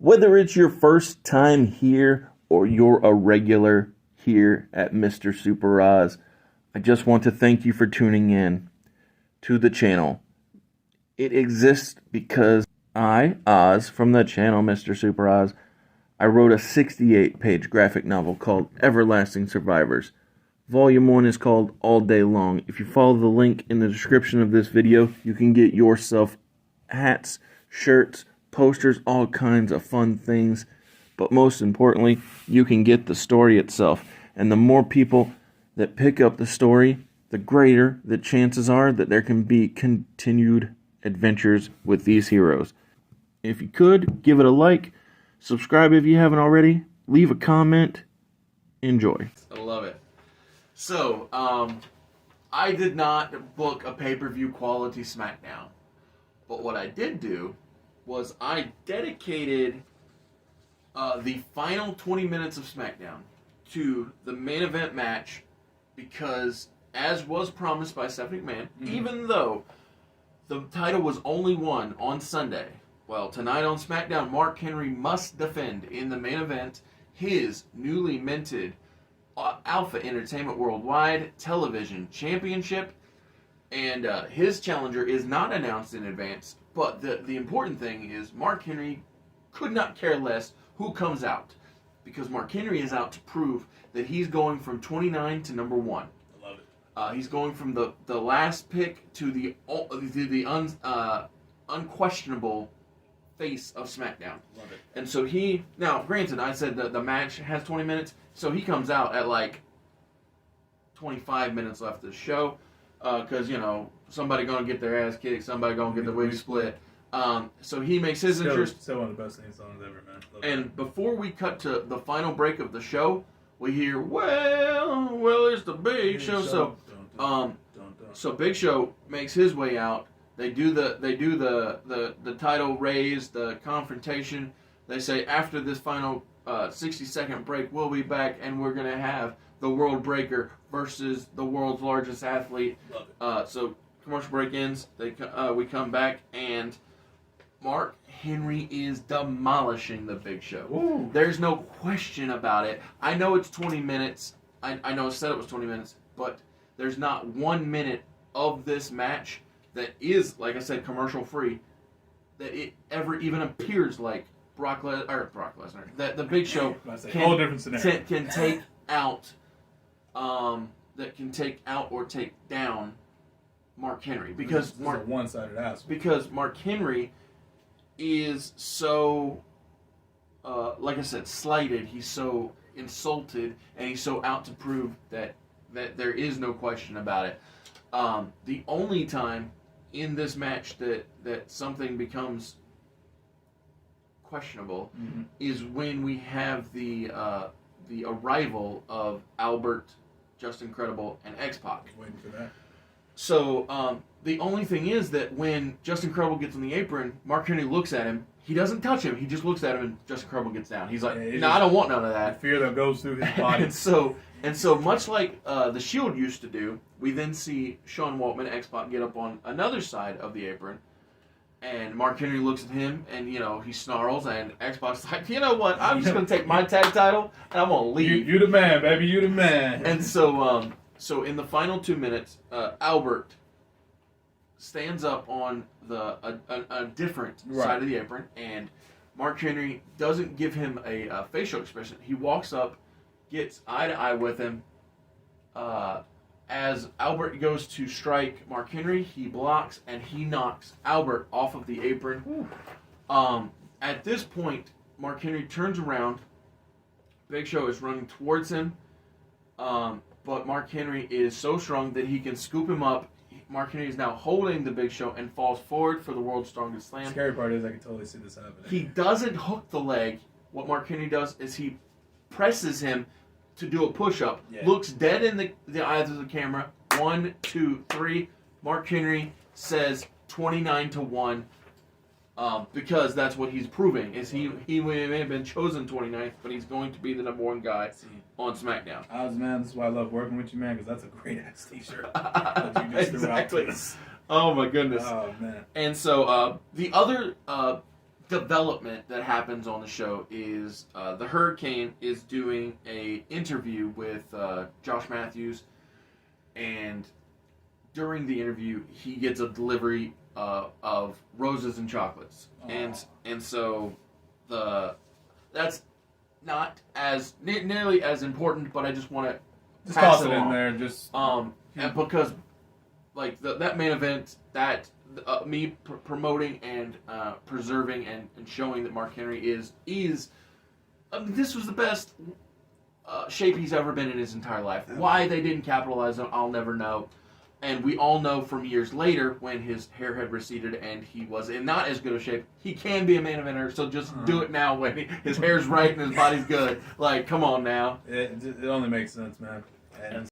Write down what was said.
Whether it's your first time here or you're a regular here at Mr. Super Oz, I just want to thank you for tuning in to the channel. It exists because I, Oz, from the channel Mr. Super Oz, I wrote a 68-page graphic novel called Everlasting Survivors. Volume 1 is called All Day Long. If you follow the link in the description of this video, you can get yourself hats, shirts, posters, all kinds of fun things. But most importantly, you can get the story itself. And the more people that pick up the story, the greater the chances are that there can be continued adventures with these heroes. If you could, give it a like, subscribe if you haven't already, leave a comment, enjoy. I love it. So, I did not book a pay-per-view quality Smackdown. But what I did do was I dedicated the final 20 minutes of Smackdown to the main event match because, as was promised by Stephanie McMahon, even though the title was only won on Sunday, well, tonight on SmackDown, Mark Henry must defend in the main event his newly minted Alpha Entertainment Worldwide Television Championship. And his challenger is not announced in advance, but the important thing is Mark Henry could not care less who comes out, because Mark Henry is out to prove that he's going from 29 to number 1. I love it. He's going from the last pick to the unquestionable face of SmackDown. Love it. And so now granted, I said that the match has 20 minutes, so he comes out at like 25 minutes left of the show. Because, somebody going to get their ass kicked, somebody going to get the wig split. So he makes his entrance. Still one of the best theme songs ever, man. Love And it. before we cut to the final break of the show, we hear, well, it's the Big Show. So, so Big Show makes his way out. They do the title raise, the confrontation. They say after this final 60-second break, we'll be back and we're going to have the World Breaker versus the world's largest athlete. Love it. So commercial break ends. We come back and Mark Henry is demolishing the Big Show. Ooh. There's no question about it. I know it's 20 minutes. I know I said it was 20 minutes, but there's not 1 minute of this match that is, like I said, commercial free, that it ever even appears like Brock Lesnar. That the Big Show whole different scenario. can take out. That can take out or take down Mark Henry, because this is a one-sided ass. Because Mark Henry is so, like I said, slighted. He's so insulted, and he's so out to prove that there is no question about it. The only time in this match that something becomes questionable is when we have the arrival of Albert, Justin Credible, and X-Pac. Waiting for that. So the only thing is that when Justin Credible gets on the apron, Mark Henry looks at him. He doesn't touch him. He just looks at him, and Justin Credible gets down. He's like, "No, I don't want none of that." The fear that goes through his body. and so much like the Shield used to do, we then see Sean Waltman, X-Pac, get up on another side of the apron. And Mark Henry looks at him, and, he snarls, and X-Pac's like, you know what, I'm just going to take my tag title, and I'm going to leave. You the man, baby, you the man. And so so in the final 2 minutes, Albert stands up on a different side of the apron, and Mark Henry doesn't give him a facial expression. He walks up, gets eye-to-eye with him. As Albert goes to strike Mark Henry, he blocks and he knocks Albert off of the apron. At this point, Mark Henry turns around. Big Show is running towards him, but Mark Henry is so strong that he can scoop him up. Mark Henry is now holding the Big Show and falls forward for the World's Strongest Slam. The scary part is I can totally see this happening. He doesn't hook the leg. What Mark Henry does is he presses him to do a push-up, looks dead in the eyes of the camera. 1, 2, 3. Mark Henry says 29-1, because that's what he's proving. Is he may have been chosen 29th, but he's going to be the number 1 guy on SmackDown. Oz, man, this is why I love working with you, man, because that's a great ass T-shirt. Exactly. Oh my goodness. Oh man. And so the other development that happens on the show is the Hurricane is doing a interview with Josh Matthews, and during the interview he gets a delivery of roses and chocolates, and so that's not as nearly as important, but I just want to Just toss it in there. Just and because like that main event, that me promoting and preserving and showing that Mark Henry is this was the best shape he's ever been in his entire life. Why they didn't capitalize on, I'll never know. And we all know from years later, when his hair had receded and he was in not as good a shape, he can be a main eventer. So just do it now when his hair's right and his body's good. Like, come on now. It only makes sense, man. And